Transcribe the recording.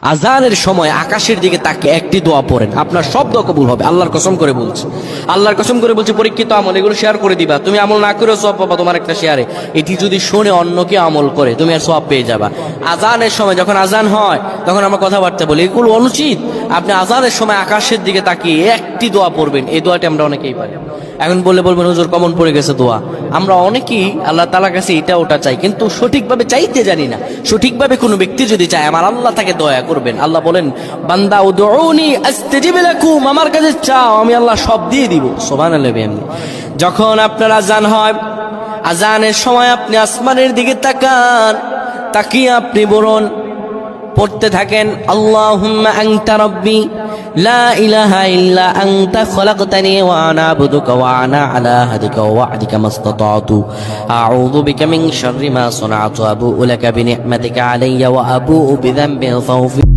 আজানের সময় আকাশের দিকে তাকিয়ে একটি দোয়া পড়েন, আপনার সব দোয়া কবুল হবে। আল্লাহর কসম করে বলছি, আল্লাহর কসম করে বলছি, পরীক্ষিত আমল এগুলো শেয়ার করে দিবা। তুমি আমল না করেও সওয়াব পাবা তোমার একটা শেয়ারে। এটি যদি শুনে অন্য কেউ আমল করে তুমি আর সওয়াব পেয়ে যাবা। আজানের সময় যখন আজান হয় তখন আমরা কথাবার্তা বলি, এগুলো অনুচিত। আপনি আজানের সময় আকাশের দিকে তাকিয়ে একটি দোয়া পড়বেন। এই দোয়াটি আমরা অনেকেই পারি। এখন বলবেন হুজুর কমন পড়ে গেছে দোয়া। আমরা অনেকেই আল্লাহ তাআলার কাছে এটা ওটা চাই, কিন্তু সঠিকভাবে চাইতে জানি না। সঠিকভাবে কোনো ব্যক্তি যদি চায় আমার আল্লাহ তাকে দয়া করবেন। আল্লাহ বলেন, বান্দা উদউনি আস্তাজিব লাকুম, আমার কাছে চাও আমি আল্লাহ সব দিয়ে দিব। সুবহানাল্লাহ। যখন আপনার আজান হয়, আজানের সময় আপনি আসমানের দিকে তাকান, তাকিয়ে আপনি বলুন, পড়তে থাকেন, আল্লাহুম্মা আনতা রাব্বি লা ইলাহা ইল্লা আনতা খলাকতানি ওয়া আনা আবদুকা ওয়া আনা আলা আহদিকা ওয়া ওয়া'দিকা মাসতাতা'তু আউযু বিকা মিন শাররি মা সানা'তু আবু'ু লাকা বিনি'মাতিকা আলাইয়া ওয়া আবু'ু বিযানবি ফাগফির।